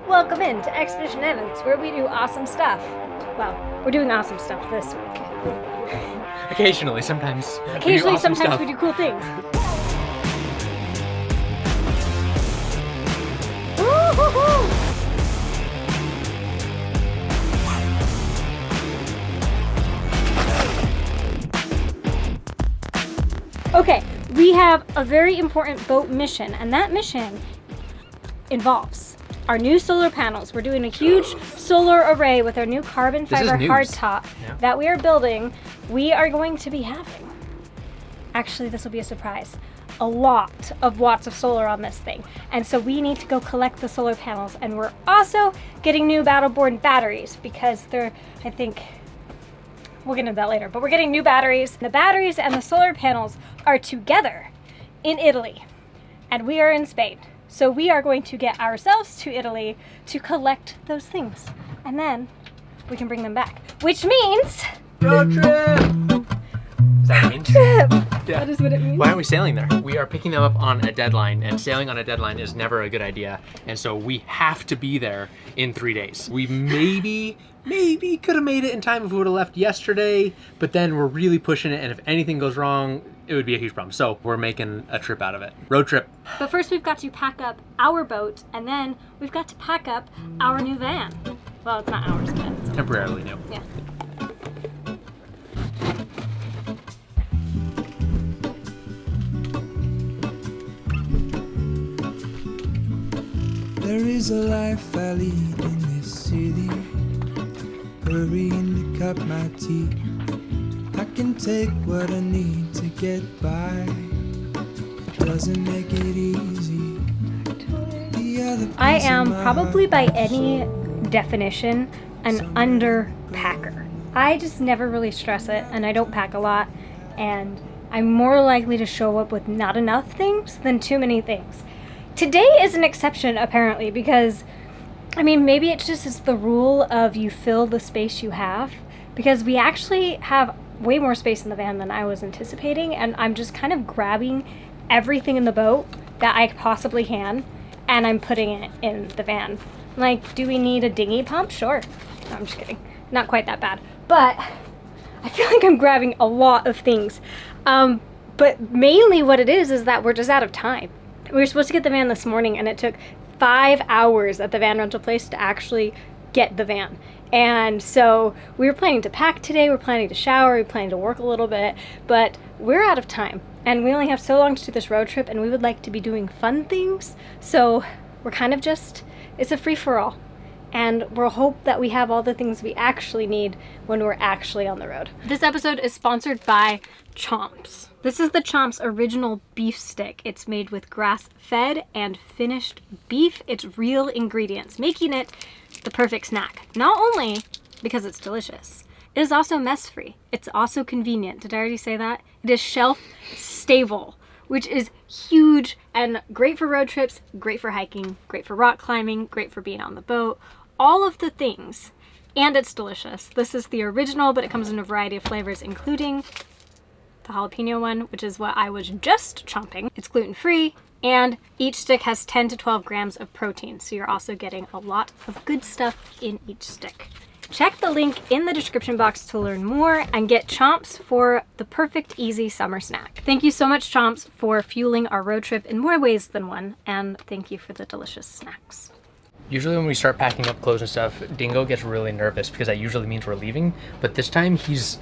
Welcome in to Expedition Evans, where we do awesome stuff. Well, we're doing awesome stuff this week. Occasionally, sometimes. Occasionally, sometimes we do cool things. Woo-hoo-hoo! Okay, we have a very important boat mission, and that mission involves our new solar panels. We're doing a huge solar array with our new carbon fiber hardtop that we are building. We are going to be having, actually this will be a surprise, a lot of watts of solar on this thing. And so we need to go collect the solar panels, and we're also getting new battleboard batteries because they're, I think, we'll get into that later, but we're getting new batteries. The batteries and the solar panels are together in Italy, and we are in Spain. So we are going to get ourselves to Italy to collect those things, and then we can bring them back, which means road trip! Is that what it means? trip. Yeah. That is what it means. Why aren't we sailing there? We are picking them up on a deadline, and sailing on a deadline is never a good idea. And so we have to be there in 3 days. We maybe could have made it in time if we would have left yesterday, but then we're really pushing it, and if anything goes wrong, it would be a huge problem. So we're making a trip out of it. Road trip. But first we've got to pack up our boat, and then we've got to pack up our new van. Well, it's not ours, but it's Temporarily new. yeah. There is a life I lead in this city, hurrying to cut my teeth. I can take what I need to get by, doesn't make it easy. I am probably by any definition an underpacker. I just never really stress it, and I don't pack a lot, and I'm more likely to show up with not enough things than too many things. Today is an exception, apparently, because, I mean, maybe it just is the rule of you fill the space you have, because we actually have way more space in the van than I was anticipating, and I'm just kind of grabbing everything in the boat that I possibly can, and I'm putting it in the van. Like, do we need a dinghy pump? Sure. No, I'm just kidding. Not quite that bad. But I feel like I'm grabbing a lot of things. But mainly what it is that we're just out of time. We were supposed to get the van this morning, and it took 5 hours at the van rental place to actually get the van. And so we were planning to pack today, we're planning to shower, we're planning to work a little bit, but we're out of time. And we only have so long to do this road trip, and we would like to be doing fun things. So we're kind of just, it's a free-for-all. And we'll hope that we have all the things we actually need when we're actually on the road. This episode is sponsored by Chomps. This is the Chomps original beef stick. It's made with grass-fed and finished beef. It's real ingredients, making it the perfect snack. Not only because it's delicious, it is also mess-free. It's also convenient. Did I already say that? It is shelf-stable, which is huge and great for road trips, great for hiking, great for rock climbing, great for being on the boat, all of the things. And it's delicious. This is the original, but it comes in a variety of flavors, including the jalapeno one, which is what I was just chomping. It's gluten-free, and each stick has 10 to 12 grams of protein, so you're also getting a lot of good stuff in each stick. Check the link in the description box to learn more and get Chomps for the perfect easy summer snack. Thank you so much, Chomps, for fueling our road trip in more ways than one, and thank you for the delicious snacks. Usually when we start packing up clothes and stuff, Dingo gets really nervous because that usually means we're leaving. But this time he's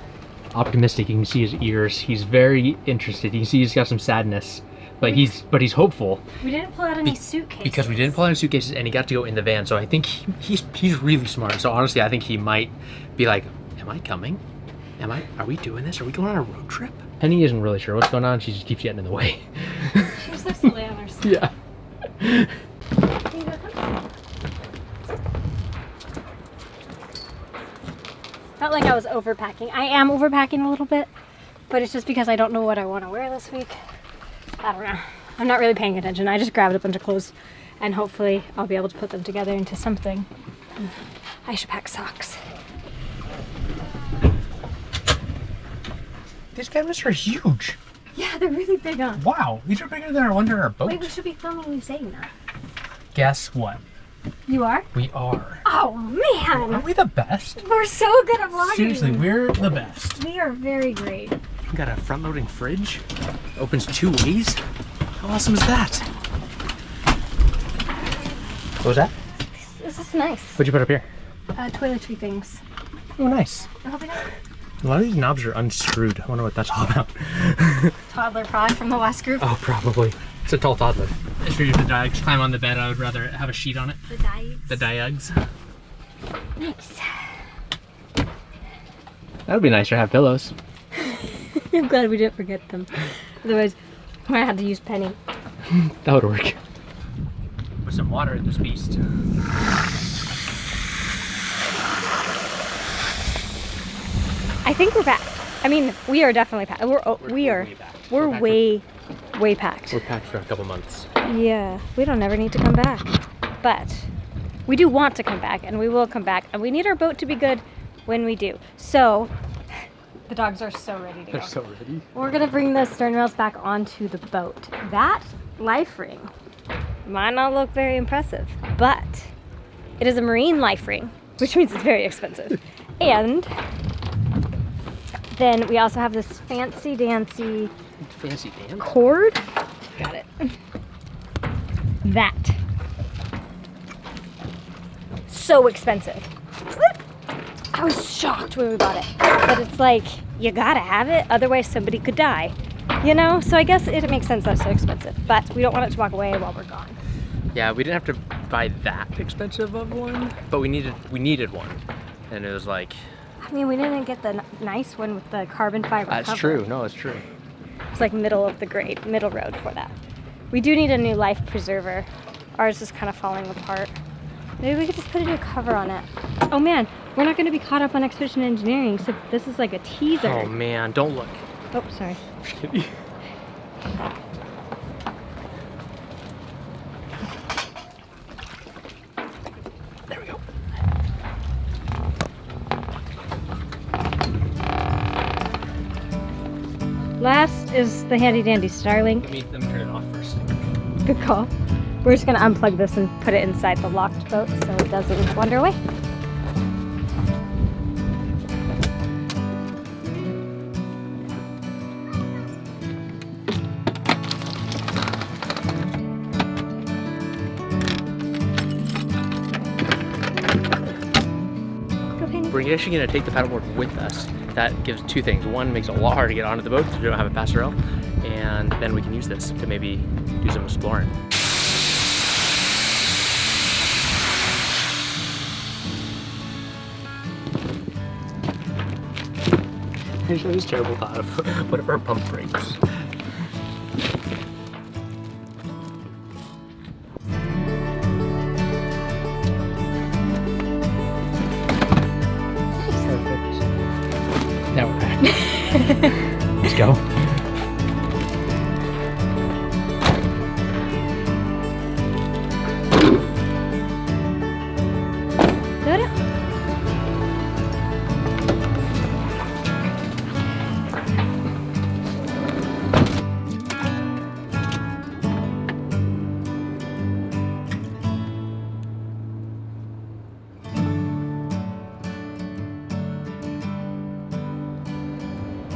optimistic. You can see his ears. He's very interested. You can see he's got some sadness, but he's hopeful. We didn't pull out any suitcases. Because we didn't pull out any suitcases, and he got to go in the van. So I think he's really smart. So honestly, I think he might be like, "Am I coming? Are we doing this? Are we going on a road trip?" Penny isn't really sure what's going on. She just keeps getting in the way. She just likes to lay on her side. Yeah. Felt like I was overpacking. I am overpacking a little bit, but it's just because I don't know what I want to wear this week. I don't know. I'm not really paying attention. I just grabbed a bunch of clothes, and hopefully I'll be able to put them together into something. I should pack socks. These cameras are huge. Yeah, they're really big on. Wow, these are bigger than our one in our boat. Wait, we should be filming you saying that. Guess what? You are? We are. Oh man! Aren't we the best? We're so good at vlogging. Seriously, we're the best. We are very great. We got a front-loading fridge. Opens 2 ways. How awesome is that? What was that? This is nice. What'd you put up here? Toiletry things. Oh, nice. I hope it does. A lot of these knobs are unscrewed. I wonder what that's all about. Toddler probably from the last group. Oh, probably. It's a tall toddler. I figured if the dogs climb on the bed, I would rather have a sheet on it. The diets. The diugs. Nice. That would be nicer to have pillows. I'm glad we didn't forget them. Otherwise, I had to use Penny. That would work. Put some water in this beast. I think we're packed. I mean, we are definitely packed. We're way packed. We're packed for a couple months. Yeah, we don't ever need to come back. But we do want to come back, and we will come back, and we need our boat to be good when we do. So, the dogs are so ready to go. They're so ready. We're gonna bring the stern rails back onto the boat. That life ring might not look very impressive, but it is a marine life ring, which means it's very expensive. And then we also have this fancy dancy cord. Got it. That. So expensive. I was shocked when we bought it. But it's like, you gotta have it, otherwise somebody could die. You know? So I guess it makes sense that it's so expensive. But we don't want it to walk away while we're gone. Yeah, we didn't have to buy that expensive of one, but we needed one. And it was like... I mean, we didn't get the nice one with the carbon fiber That's cover. true. No, it's true. It's like middle of the grade, middle road for that. We do need a new life preserver. Ours is kind of falling apart. Maybe we could just put a new cover on it. Oh man, we're not going to be caught up on Expedition Engineering, so this is like a teaser. Oh man, don't look. Oh, sorry. There we go. Last is the handy dandy Starlink. Let me turn it off first. Good call. We're just going to unplug this and put it inside the locked boat so it doesn't wander away. We're actually going to take the paddleboard with us. That gives 2 things. One, makes it a lot harder to get onto the boat because we don't have a passerelle. And then we can use this to maybe do some exploring. I just have this terrible thought of what if our pump breaks? Now we're back. Let's go.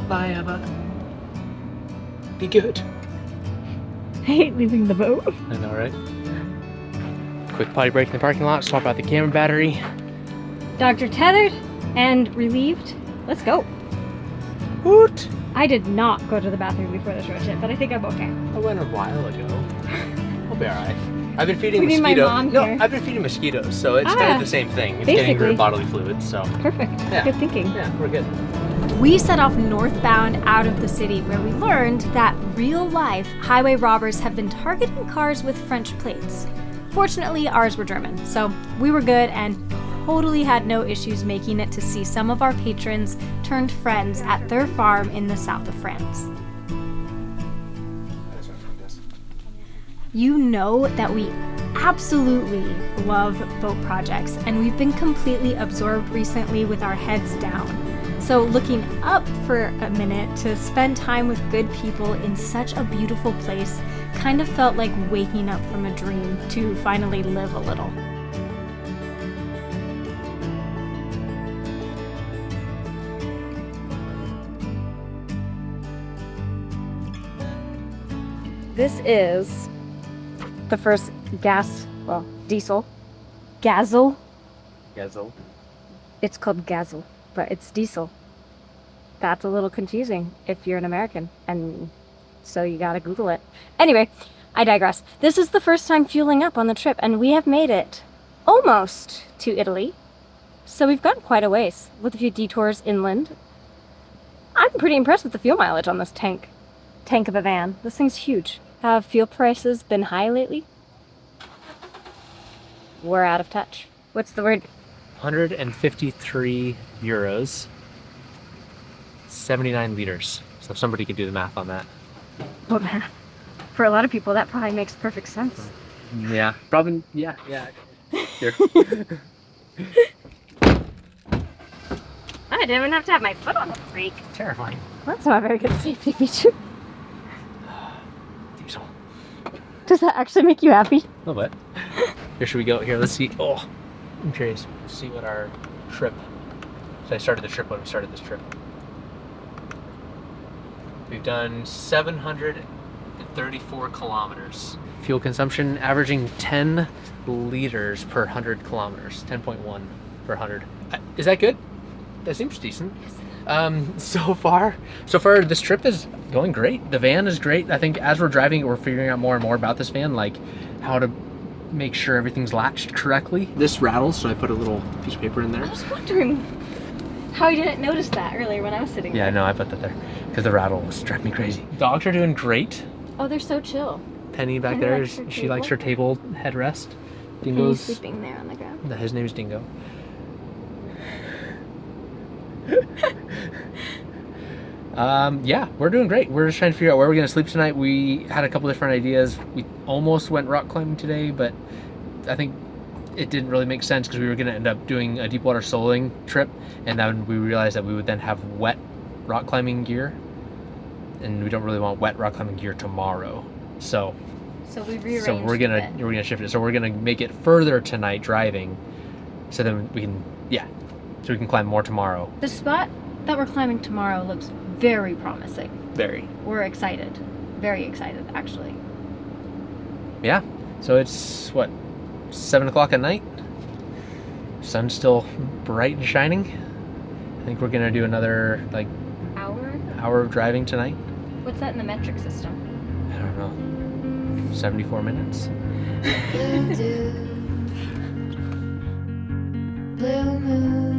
Bye, Eva. Be good. I hate leaving the boat. I know, right? Quick potty break in the parking lot, swap out the camera battery. Dogs are tethered and relieved. Let's go. Woot! I did not go to the bathroom before this road trip, but I think I'm okay. I went a while ago. I'll be alright. I've been feeding We need my mosquitoes. mom No, here. I've been feeding mosquitoes, so it's kind of the same thing. It's getting rid basically. of bodily fluids, so Perfect. Yeah. Good thinking. yeah, we're good. We set off northbound out of the city where we learned that real life highway robbers have been targeting cars with French plates. Fortunately, ours were German, so we were good and totally had no issues making it to see some of our patrons turned friends at their farm in the south of France. You know that we absolutely love boat projects, and we've been completely absorbed recently with our heads down. So looking up for a minute to spend time with good people in such a beautiful place kind of felt like waking up from a dream to finally live a little. This is the first diesel. Gazel. Gazel. It's called Gazel, but it's diesel. That's a little confusing if you're an American, and so you gotta Google it. Anyway, I digress. This is the first time fueling up on the trip, and we have made it almost to Italy. So we've gone quite a ways with a few detours inland. I'm pretty impressed with the fuel mileage on this tank of a van. This thing's huge. Have fuel prices been high lately? We're out of touch. What's the word? 153 euros, 79 liters. So somebody could do the math on that. What math? For a lot of people, that probably makes perfect sense. Yeah, probably. Yeah. Here. I didn't even have to have my foot on the brake. Terrifying. That's not a very good safety feature. Diesel. Does that actually make you happy? A little bit. Here, should we go? Here, let's see. Oh, I'm curious. Let's see what our trip. So I started the trip when we started this trip. We've done 734 kilometers. Fuel consumption averaging 10 liters per 100 kilometers. 10.1 per 100. Is that good? That seems decent. So far this trip is going great. The van is great. I think as we're driving, we're figuring out more and more about this van, like how to make sure everything's latched correctly. This rattles, so I put a little piece of paper in there. I was wondering how you didn't notice that earlier when I was sitting there. Yeah, no, I put that there because the rattle was driving me crazy. Dogs are doing great. Oh, they're so chill. Penny back there, she likes her table headrest. Dingo's sleeping there on the ground. His name is Dingo. Yeah, we're doing great. We're just trying to figure out where we're gonna sleep tonight. We had a couple different ideas. We almost went rock climbing today, but I think it didn't really make sense because we were gonna end up doing a deep water soling trip, and then we realized that we would then have wet rock climbing gear, and we don't really want wet rock climbing gear tomorrow. So we rearranged. So we're gonna shift it. So we're gonna make it further tonight driving, so then we can so we can climb more tomorrow. The spot that we're climbing tomorrow looks very promising. Very. We're excited. Very excited, actually. Yeah. So it's, what, 7 o'clock at night? Sun's still bright and shining. I think we're going to do another, hour of driving tonight. What's that in the metric system? I don't know. 74 minutes? Blue moon,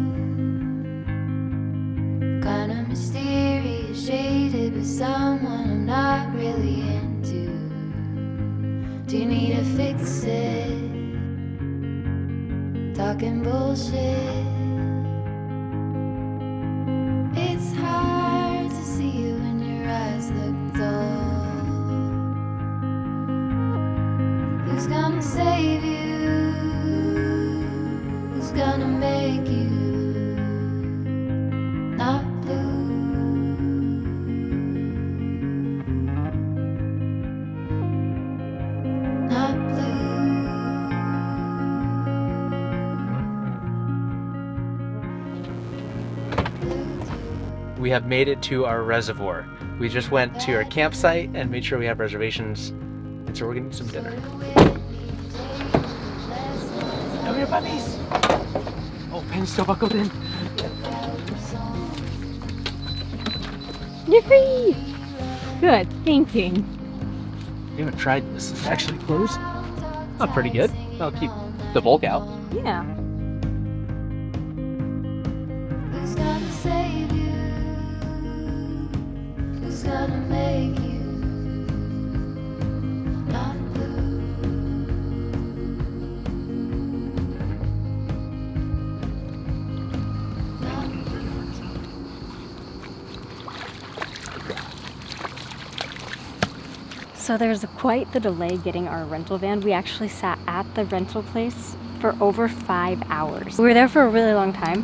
kinda mysterious, shaded with someone I'm not really into. Do you need to fix it? Talking bullshit. It's hard to see you when your eyes look dull. Who's gonna save you? Who's gonna make you not blue? Not blue. We have made it to our reservoir. We just went to our campsite and made sure we have reservations, and so we're gonna eat some dinner. Come here, puppies! Oh, Pen's still buckled in. You're free! Good thinking. We haven't tried this. It's actually closed. Oh, pretty good. I'll keep the bulk out. Yeah. Who's gonna save you? Who's gonna make you not blue? Not blue. So there's quite the delay getting our rental van. We actually sat at the rental place for over 5 hours. We were there for a really long time.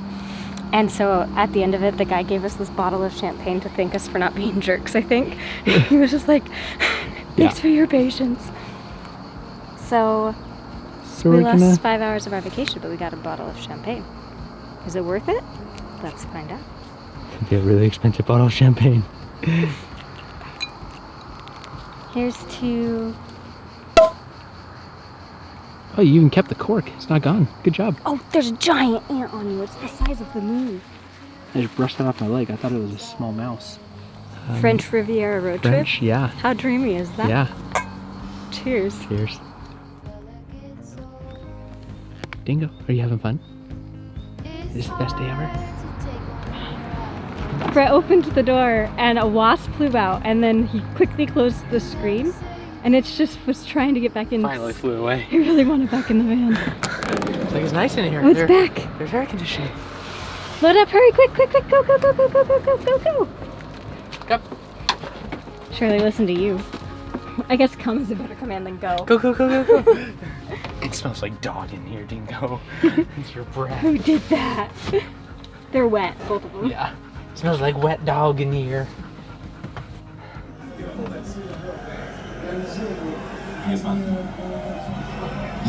And so at the end of it, the guy gave us this bottle of champagne to thank us for not being jerks, I think. He was just like, thanks for your patience. So we lost 5 hours of our vacation, but we got a bottle of champagne. Is it worth it? Let's find out. It'd be a really expensive bottle of champagne. Here's to... Oh, you even kept the cork. It's not gone. Good job. Oh, there's a giant ant on you. It's the size of the moon. I just brushed that off my leg. I thought it was a small mouse. French Riviera road French, trip? yeah. How dreamy is that? Yeah. Cheers. Cheers. Dingo, are you having fun? Is this the best day ever? Brett opened the door and a wasp flew out, and then he quickly closed the screen, and it just was trying to get back in. Finally flew away. He really wanted back in the van. It's like it's nice in here. Oh, it's back. There's air conditioning. Load up, hurry, quick, quick, quick, go, go, go, go, go, go, go, go, go. Go. Surely listen to you. I guess come is a better command than go. Go, go, go, go, go. It smells like dog in here, Dingo. It's your breath. Who did that? They're wet, both of them. Yeah. It smells like wet dog in here.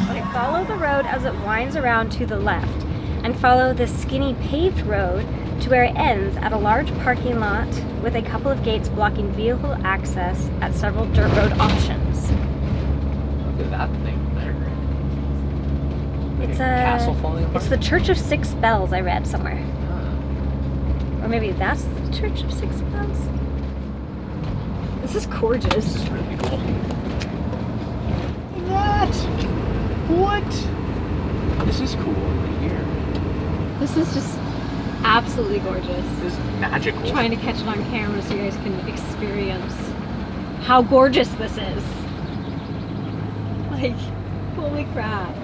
Like, follow the road as it winds around to the left, and follow the skinny paved road to where it ends at a large parking lot with a couple of gates blocking vehicle access at several dirt road options. Look at that thing there. Like It's a castle falling apart. It's the Church of Six Bells, I read somewhere. Or maybe that's the Church of Six Bells? This is gorgeous. This is really cool. Look at that! What? This is cool right here. This is just absolutely gorgeous. This is magical. Trying to catch it on camera so you guys can experience how gorgeous this is. Like, holy crap.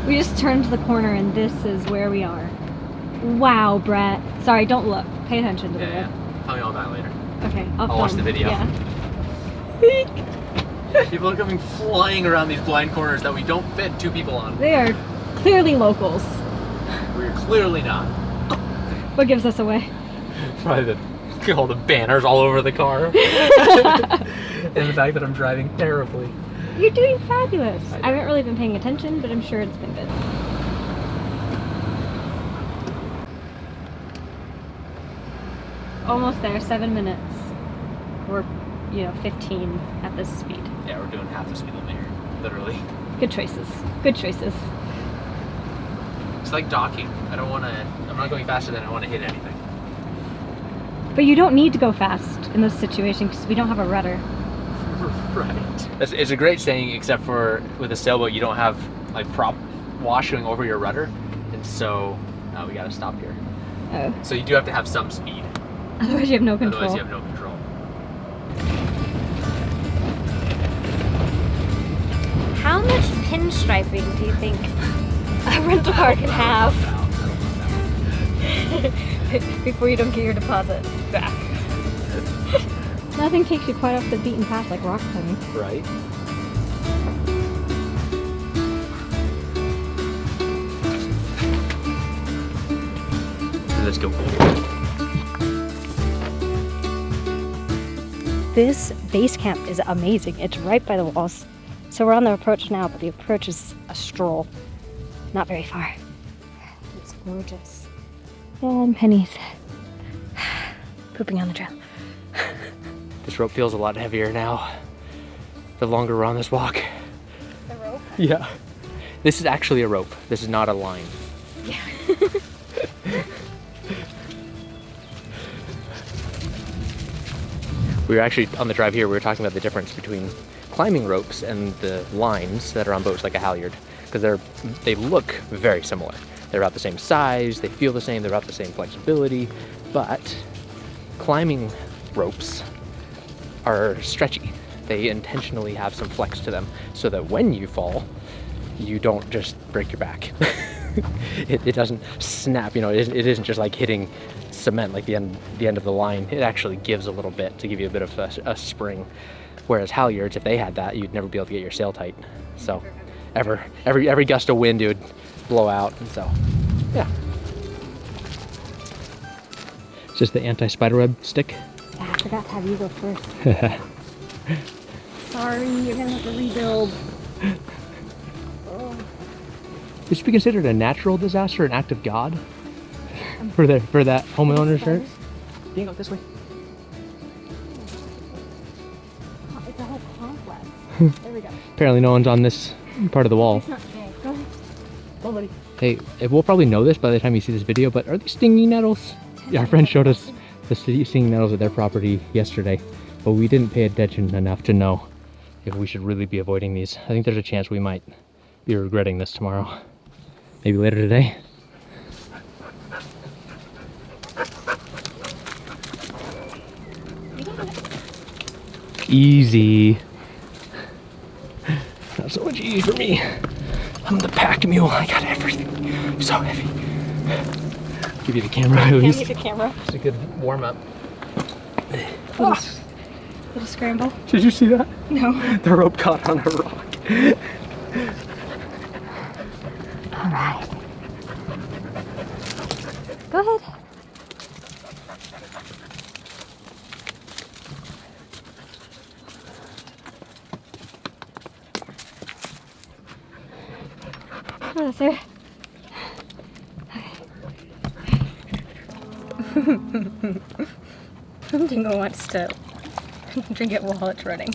We just turned the corner and this is where we are. Wow, Brett. Sorry, don't look. Pay attention to the road. Yeah. Tell me all about it later. Okay, I'll watch the video. Yeah. People are coming flying around these blind corners that we don't fit two people on. They are clearly locals. We're clearly not. What gives us away? Probably all the banners all over the car. And the fact that I'm driving terribly. You're doing fabulous. I haven't really been paying attention, but I'm sure it's been good. Almost there, 7 minutes. We're, 15 at this speed. Yeah, we're doing half the speed limit here, literally. Good choices. Good choices. It's like docking. I'm not going faster than I want to hit anything. But you don't need to go fast in those situations because we don't have a rudder. Right. It's a great saying, except for with a sailboat, you don't have like prop washing over your rudder, and so we gotta stop here. Oh. So you do have to have some speed. Otherwise you have no control. Otherwise you have no control. How much pinstriping do you think a rental car can have before you don't get your deposit back? Nothing takes you quite off the beaten path like rock climbing. Right. Let's go. This base camp is amazing. It's right by the walls. So we're on the approach now, but the approach is a stroll. Not very far. It's gorgeous. And pennies. Pooping on the trail. This rope feels a lot heavier now, the longer we're on this walk. The rope? Yeah. This is actually a rope. This is not a line. Yeah. We were actually, on the drive here, we were talking about the difference between climbing ropes and the lines that are on boats like a halyard, because they look very similar. They're about the same size, they feel the same, they're about the same flexibility, but climbing ropes are stretchy. They intentionally have some flex to them so that when you fall, you don't just break your back. It doesn't snap, it isn't just like hitting cement like the end of the line. It actually gives a little bit to give you a bit of a spring. Whereas halyards, if they had that, you'd never be able to get your sail tight. So every gust of wind, it would blow out, and so yeah. It's just the anti-spiderweb stick. Yeah, I forgot to have you go first. Sorry, you're gonna have to rebuild. Oh. This should be considered a natural disaster, an act of God for that homeowner's shirt. Dingo, this way. There we go. Apparently no one's on this part of the wall. It's not today. Go ahead. Go, buddy. Hey, we'll probably know this by the time you see this video, but are these stinging nettles? Yeah, our friend showed us the stinging nettles at their property yesterday, but we didn't pay attention enough to know if we should really be avoiding these. I think there's a chance we might be regretting this tomorrow. Maybe later today. Easy. Not so much easy for me. I'm the pack mule. I got everything. I'm so heavy. Give you the camera at least. Give me the camera. It's a good warm up. Little scramble. Did you see that? No. The rope caught on a rock. All right. Go ahead. Oh, sir. Dingo wants to drink it while it's running.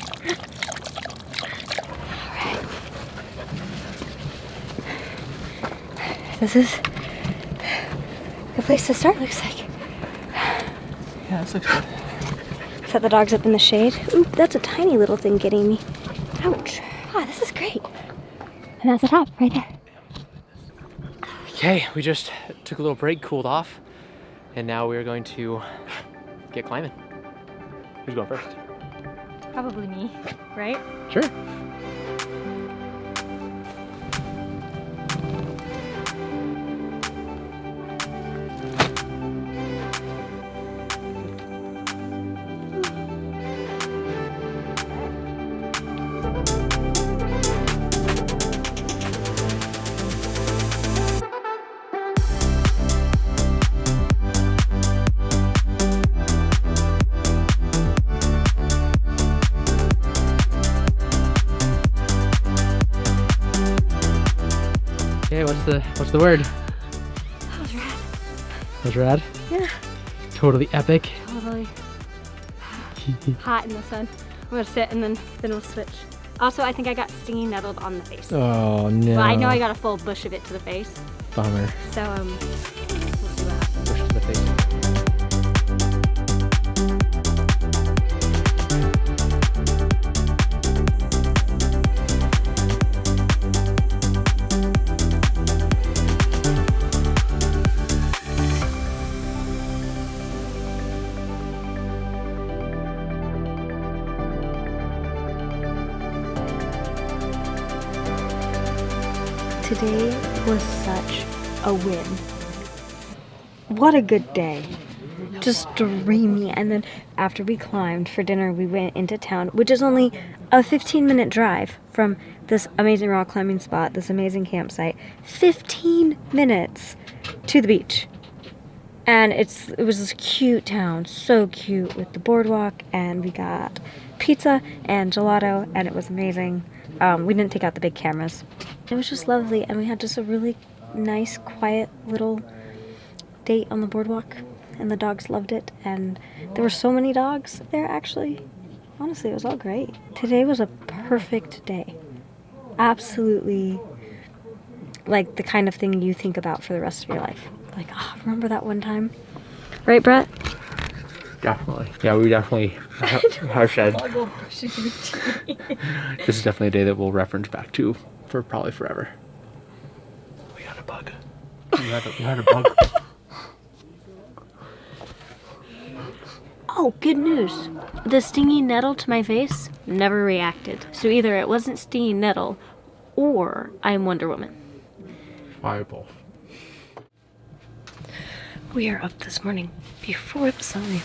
Alright. This is a good place to start, looks like. Yeah, this looks good. Set the dogs up in the shade. Oop, that's a tiny little thing getting me. Ouch. Ah, this is great. And that's the top right there. Okay, we just took a little break, cooled off, and now we're going to get climbing. Who's going first? Probably me, right? Sure. Okay, what's the word? That was rad. Was rad? Yeah. Totally epic. Totally hot in the sun. I'm gonna sit and then we'll switch. Also, I think I got stinging nettled on the face. Oh no. Well, I know I got a full bush of it to the face. Bummer. So we'll see what happens. Push to the face. Today was such a win. What a good day. Just dreamy. And then after we climbed for dinner, we went into town, which is only a 15-minute drive from this amazing rock climbing spot, this amazing campsite. 15 minutes to the beach. And it was this cute town, so cute, with the boardwalk, and we got pizza and gelato, and it was amazing. We didn't take out the big cameras. It was just lovely, and we had just a really nice, quiet little date on the boardwalk, and the dogs loved it, and there were so many dogs there, actually. Honestly, it was all great. Today was a perfect day. Absolutely, like the kind of thing you think about for the rest of your life. Like, oh, remember that one time? Right, Brett? Definitely. Yeah, we definitely have said. This is definitely a day that we'll reference back to for probably forever. We got a bug. We had a bug. Oh, good news. The stinging nettle to my face never reacted. So either it wasn't stinging nettle or I am Wonder Woman. Fireball. We are up this morning before the sun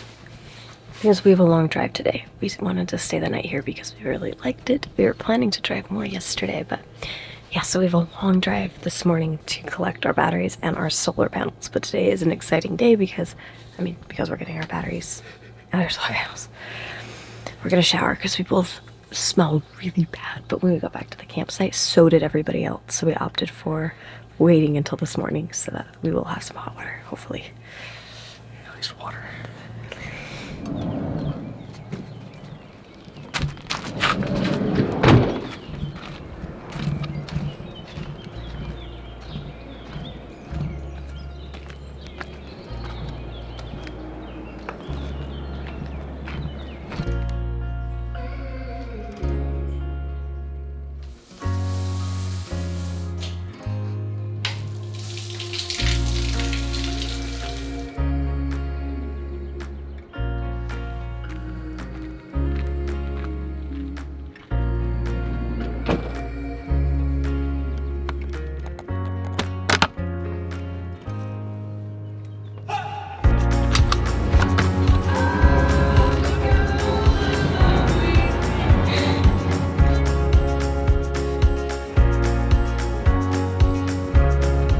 because we have a long drive today. We wanted to stay the night here because we really liked it. We were planning to drive more yesterday, but yeah, so we have a long drive this morning to collect our batteries and our solar panels. But today is an exciting day because we're getting our batteries and our solar panels. We're gonna shower because we both smelled really bad, but when we got back to the campsite, so did everybody else. So we opted for waiting until this morning so that we will have some hot water, hopefully. At least water.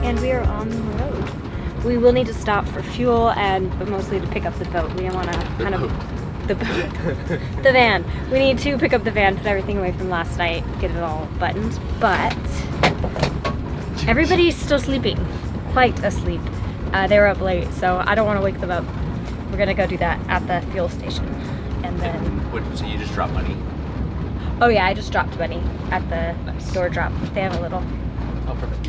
and we are on the road. We will need to stop for fuel but mostly to pick up the boat. We want to the van. We need to pick up the van, put everything away from last night, get it all buttoned. But everybody's still sleeping, quite asleep. They were up late, so I don't want to wake them up. We're gonna go do that at the fuel station, and then. So you just drop money? Oh yeah, I just dropped money at the Nice. door drop. They have a little. Oh, perfect.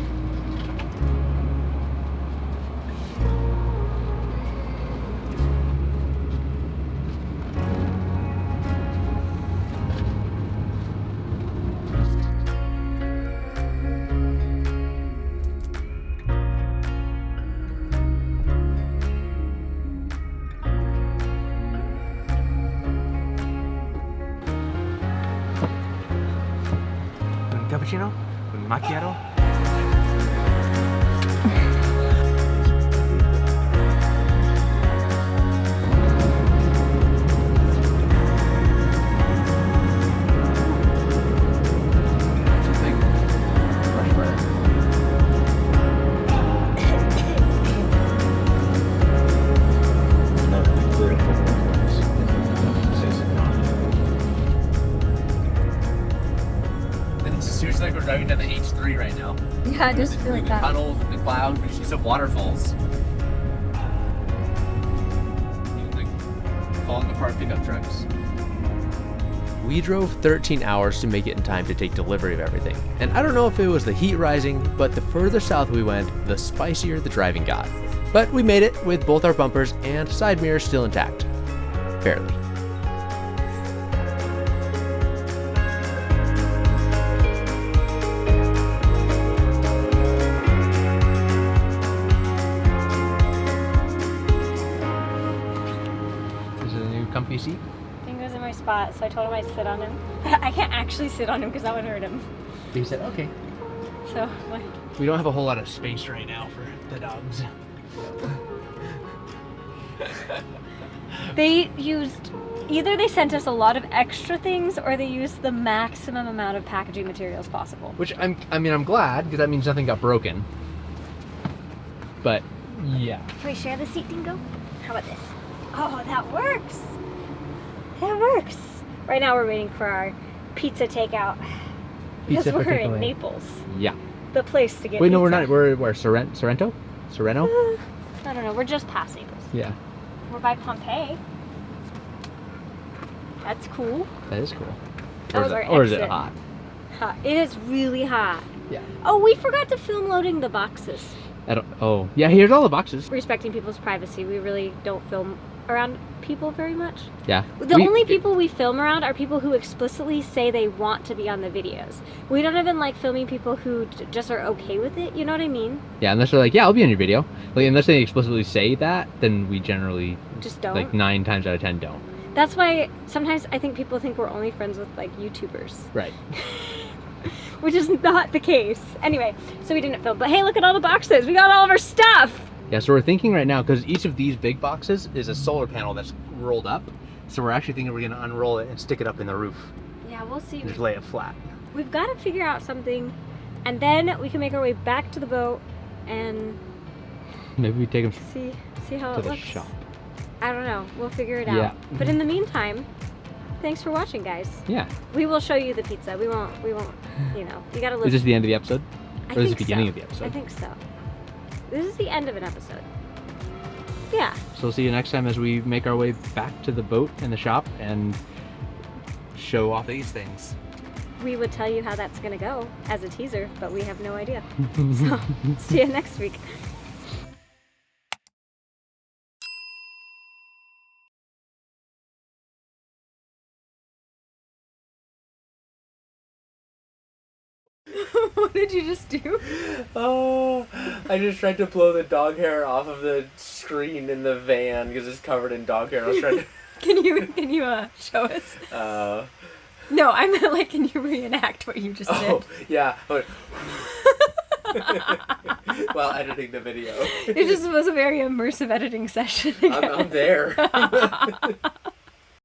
Cappuccino? Un macchiato? Seriously, like we're driving down the H3 right now. Yeah, I just feel like that. Tunnels, the clouds, we see some waterfalls. Like falling apart pickup trucks. We drove 13 hours to make it in time to take delivery of everything. And I don't know if it was the heat rising, but the further south we went, the spicier the driving got. But we made it with both our bumpers and side mirrors still intact. Barely. Comfy seat? Dingo's in my spot, so I told him I'd sit on him. I can't actually sit on him because that would hurt him. He said, okay. So, like, We don't have a whole lot of space right now for the dogs. either they sent us a lot of extra things or they used the maximum amount of packaging materials possible. Which I'm glad, because that means nothing got broken. But yeah. Can we share the seat, Dingo? How about this? Oh, that works. That works. Right now we're waiting for our pizza takeout. Because Pizza we're in particularly. Naples. Yeah. The place to get Wait, pizza. no, we're not. We're where? Sorrento? Sereno? I don't know. We're just past Naples. Yeah. We're by Pompeii. That's cool. That is cool. That was our Or is it exit. hot? Hot. It is really hot. Yeah. Oh, we forgot to film loading the boxes. Oh, yeah, here's all the boxes. Respecting people's privacy. We really don't film around people very much. Yeah. The only people we film around are people who explicitly say they want to be on the videos. We don't even like filming people who just are okay with it. You know what I mean? Yeah, unless they're like, yeah, I'll be on your video. Like, unless they explicitly say that, then we generally Just don't. like 9 times out of 10 don't. That's why sometimes I think people think we're only friends with like YouTubers. Right. Which is not the case. Anyway, so we didn't film. But hey, look at all the boxes. We got all of our stuff. Yeah, so we're thinking right now, because each of these big boxes is a solar panel that's rolled up. So we're actually thinking we're going to unroll it and stick it up in the roof. Yeah, we'll see. And just lay it flat. We've got to figure out something, and then we can make our way back to the boat and Maybe we take them see how to it the looks. shop. I don't know. We'll figure it out. Yeah. But in the meantime, thanks for watching, guys. Yeah. We will show you the pizza. We won't, you know, you gotta live. Is this the end of the episode? I Or is it think the beginning so. of the episode? I think so. This is the end of an episode. Yeah. So we'll see you next time as we make our way back to the boat and the shop and show off these things. We would tell you how that's gonna go as a teaser, but we have no idea. So, see you next week. What did you just do? Oh, I just tried to blow the dog hair off of the screen in the van because it's covered in dog hair. I was trying to... Can you show us? No, I meant like, can you reenact what you just Oh, did? yeah. While editing the video. It just was a very immersive editing session. I'm there.